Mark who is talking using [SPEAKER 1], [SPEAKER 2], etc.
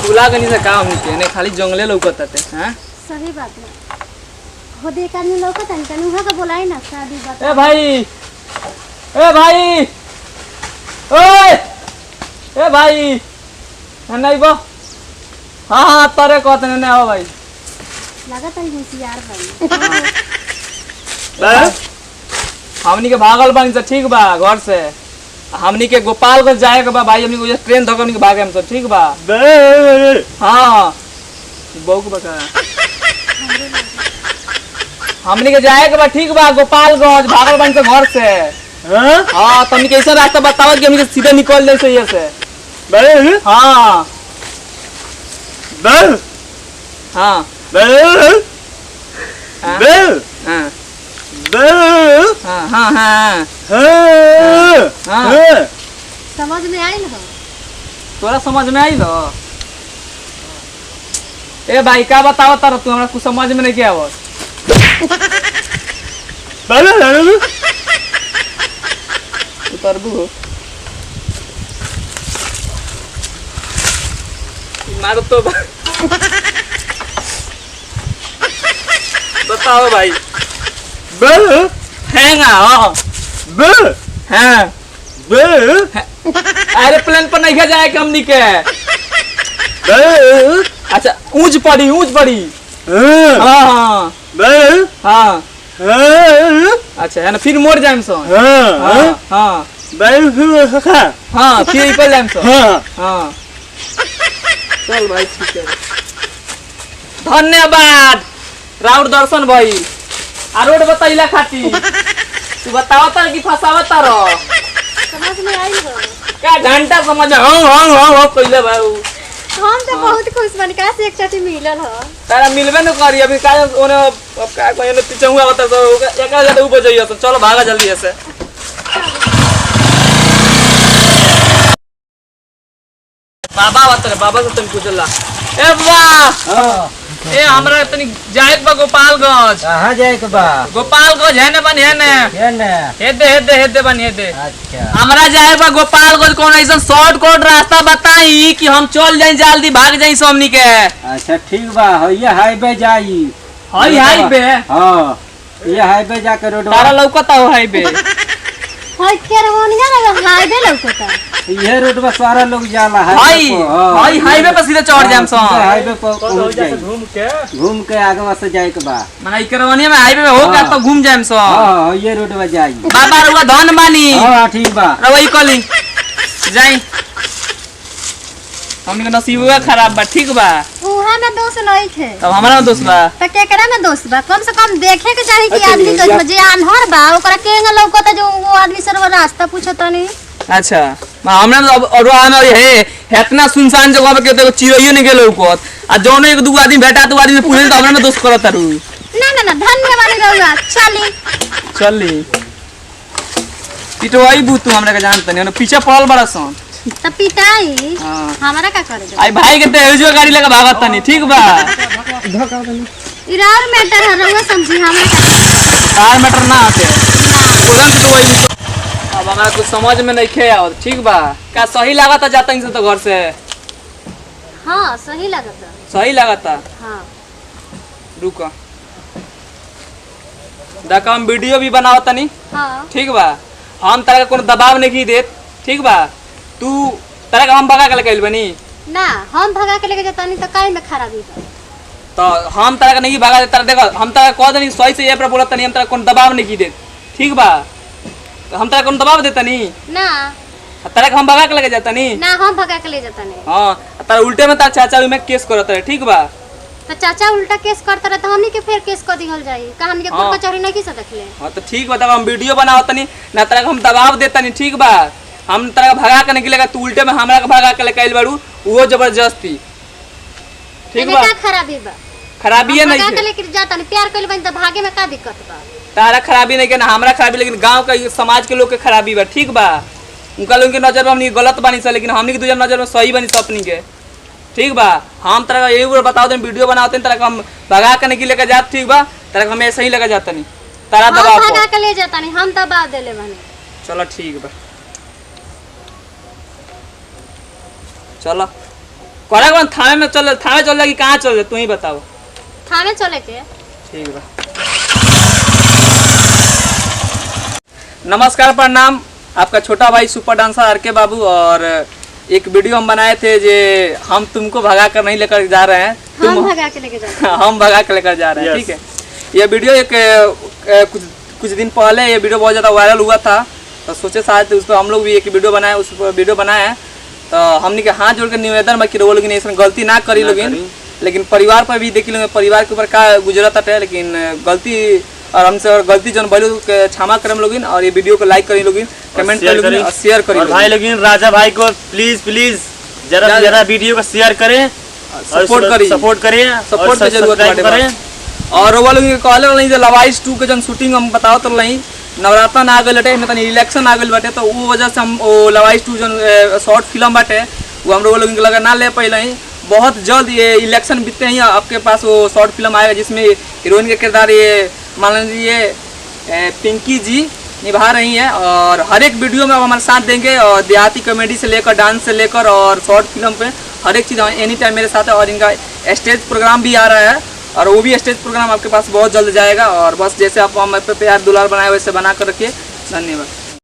[SPEAKER 1] भुला गनी से काम होते ने खाली जंगले लौकताते हैं।
[SPEAKER 2] सही बात है। हो देख आदमी लौकता नहीं तनी उहा के बोलाई ना शादी बात।
[SPEAKER 1] ए भाई ओए ए भाई नहीं बो हां तोरे कहत ने आओ भाई
[SPEAKER 2] लागत है होशियार भाई।
[SPEAKER 1] हमनी के भागल बानी से ठीक बा घर से हमनी के गोपालगंज जाए के बा भाई हमनी को ट्रेन धकनी के भागे हम सब ठीक बा। हां बहू के बता हमनी के जाए के बा ठीक बा गोपालगंज भागल बानी से घर से। हां तुम कैसा रास्ता बताओ कि हमनी के सीधे निकल ले सही से। हां हां
[SPEAKER 2] समझ में आई ना
[SPEAKER 1] तोरा समझ में आई लो। ए भाई का बताओ तारा तू हमरा कुछ समझ में नहीं के आवत। उतरबू मारो तो बताओ भाई हैंगा हैं एरोप्लेन पर नहीं जाए कि हमनी के। अच्छा ऊंच पड़ी हाँ हाँ अच्छा है ना फिर मोड़ जाए हाँ फिर निकल जाए हाँ चल भाई ठीक है धन्यवाद राउर दर्शन भाई आ रोड बताइला खाती तू बतावता कि फसावता रहो
[SPEAKER 2] समझ में आई हो
[SPEAKER 1] क्या घंटा समझ हां कइले भाई
[SPEAKER 2] हम तो बहुत खुश बन का से एक चाटी मिलल ह
[SPEAKER 1] तारा मिलबे न करी अभी का ओने अब का कोई ने पिछुआ होता तो एक जगह ऊपर जाइए तो चलो भागा जल्दी से। बाबा से तुम पूछला ए वाह ए हमरा तनी जाए बा गोपालगंज
[SPEAKER 3] कहां जाए के बा
[SPEAKER 1] गोपालगंज है ने बन है ने हेदे बन हेदे। अच्छा हमरा जाए बा गोपालगंज कोन ऐसा शॉर्टकट रास्ता बताई कि हम चल जाई जल्दी भाग जाई हमनी के।
[SPEAKER 3] अच्छा ठीक बा ये हाईवे जाई
[SPEAKER 1] हाईवे
[SPEAKER 3] हां ये हाईवे जाके रोड
[SPEAKER 1] तारा लौकता हो हाईवे
[SPEAKER 2] होय केरवनिया ना हाईवे लौकता
[SPEAKER 3] ये रोड पर सारा लोग जाला है
[SPEAKER 1] हाईवे पर सीधे चढ़ जाम सो
[SPEAKER 3] हाईवे पर घूम के आगे से जाए के बा
[SPEAKER 1] माने करवनिया में हाईवे में हो गया तो घूम जाम सो।
[SPEAKER 3] हां ये रोड पर जाई
[SPEAKER 1] बाबा रुआ धन मानी
[SPEAKER 3] हां ठीक बा
[SPEAKER 1] रवई कली जाई हमनी के नसीब खराब बा ठीक बा
[SPEAKER 2] उहा में दोस्त नहीं थे
[SPEAKER 1] तब हमरा में दोस्त बा
[SPEAKER 2] त केकरा में दोस्त बा कम से कम देखे के चाही कि आदमी के जे अनहर बा ओकरा केंग लौकता जो वो आदमी सरवा रास्ता पूछता नहीं। अच्छा
[SPEAKER 1] हमरा और है इतना सुनसान जगह पे केते चिड़ैयो नहीं गेलो ऊपर आ जोनो एक दू आदमी भेटा तो आदमी पूछे तो हमरा में दोस्त करत रहू
[SPEAKER 2] ना धन्यवाद रहुआ चली
[SPEAKER 1] पिटवाई बू तू हमरा के जानत नहीं पीछे पड़ल बड़ा सन
[SPEAKER 2] त पिटाई हमरा का करे
[SPEAKER 1] आई भाई के तेजो गाड़ी लेके भागत तनी ठीक बा
[SPEAKER 2] इरार मैटर है रहुआ समझी हमरा
[SPEAKER 1] कार मैटर ना आते ओरन तो वही अब हमरा कुछ समझ में नहीं खे आवत ठीक बा का सही लागता जाता इनसे तो घर से।
[SPEAKER 2] हां सही लागता हां
[SPEAKER 1] रुको देखो हम वीडियो भी बनावत तनी
[SPEAKER 2] हां
[SPEAKER 1] ठीक बा हम तरह कोनो दबाव नहीं देत ठीक बा तू तरह हम भगा के लेके बनी
[SPEAKER 2] ना हम भगा के लेके जाता नहीं तो काहे में खराबी बा
[SPEAKER 1] तो हम तरह नहीं भगा दे तरह देखो हम तरह कह देनी सही से ये पर बोलत नहीं हम तरह कोनो दबाव नहीं देत ठीक बा तो हम तरह कोनो दबाव देता नहीं
[SPEAKER 2] ना
[SPEAKER 1] तरह हम भगा के लेके जाता नहीं
[SPEAKER 2] ना हम भगा के ले जाता नहीं
[SPEAKER 1] हां तरह उल्टे में तार चाचा में केस करत है ठीक बा
[SPEAKER 2] तो चाचा उल्टा केस करता रहे तो हमनी के फिर केस कर दिहल जाई का हमनी के कोर्ट कचहरी नहीं की से देखले।
[SPEAKER 1] हां तो ठीक बा तब हम वीडियो बनावत नहीं ना तरह हम दबाव देता नहीं ठीक बा हम तरह भगा के निकलेगा तू उल्टे में हमरा के भगा के लेके आइल बाड़ू वो जबरदस्ती ठीक बा
[SPEAKER 2] का खराबी बा
[SPEAKER 1] खराबी है नहीं
[SPEAKER 2] भगा के लेके जाता नहीं प्यार कइल बन त भागे में का दिक्कत बा
[SPEAKER 1] तारा खराबी नहीं के ना हमरा खराबी लेकिन गांव का समाज के लोग के खराबी बा ठीक बा उनका लोग के नजर में हमनी गलत बानी सा लेकिन हमनी के दूसरा नजर में सही बानी सा अपनी के ठीक बा। हम तरह यही बताओ दिन वीडियो बनाते हैं तरह हम भगा के नहीं लेके जात ठीक बा तरह हम ऐसे ही लेके जाता नहीं तारा दबाव
[SPEAKER 2] भगा के ले जाता नहीं हम दबाव देले बानी
[SPEAKER 1] चलो ठीक बा चलो कोरा के बाद थाने चल जाएगी, कहाँ चल जाए तू ही बताओ।
[SPEAKER 2] थाने चले के।
[SPEAKER 1] ठीक बा। नमस्कार, प्रणाम। आपका छोटा भाई सुपर डांसर आर के बाबू। और एक वीडियो हम बनाए थे जे हम तुमको भगा कर नहीं लेकर जा रहे हैं,
[SPEAKER 2] हम भगा के लेके जा रहे हैं।
[SPEAKER 1] हम भगा कर लेकर जा रहे हैं। ठीक है, ये वीडियो कुछ दिन पहले ये वीडियो बहुत ज़्यादा वायरल हुआ था, तो सोचे शायद उस पर हम लोग भी एक वीडियो बनाए, उस पर वीडियो बनाए हैं। तो हमने के हाथ जोड़ कर निवेदन में कि वो लोग ऐसा गलती ना करी लोगिन, लेकिन परिवार पर भी देखी लोग, परिवार के ऊपर का गुजरत है, लेकिन गलती और हमसे और गलती जन बोलो क्षमा करम लोगिन। और ये वीडियो को लाइक करी लोगिन, कमेंट कर लोगिन और शेयर करी
[SPEAKER 3] भाई लोगिन। राजा भाई को प्लीज जरा जरा वीडियो को शेयर करें,
[SPEAKER 1] सपोर्ट करें, सपोर्ट की जरूरत है। और वो लोग कहले रही लवाइस 2 के जन शूटिंग हम बताओ तो रही, नवरात्र आ गए लटे में, इलेक्शन आ गए बाटे, तो वो वजह से हम लवाइस 2 जन शॉर्ट फिल्म बाटे वो हम लोग लगा ना ले पहले ही। बहुत जल्द ये इलेक्शन बीतते ही आपके पास वो शॉर्ट फिल्म आएगा, जिसमें हीरोइन के किरदार ये मान लीजिए पिंकी जी निभा रही हैं। और हर एक वीडियो में आप हमारे साथ देंगे, और देहाती कॉमेडी से लेकर डांस से लेकर और शॉर्ट फिल्म पे हर एक चीज़ एनी टाइम मेरे साथ है। और इनका स्टेज प्रोग्राम भी आ रहा है, और वो भी स्टेज प्रोग्राम आपके पास बहुत जल्द जाएगा। और बस जैसे आप हम पे प्यार दुलार बनाए वैसे बना कर रखिए। धन्यवाद।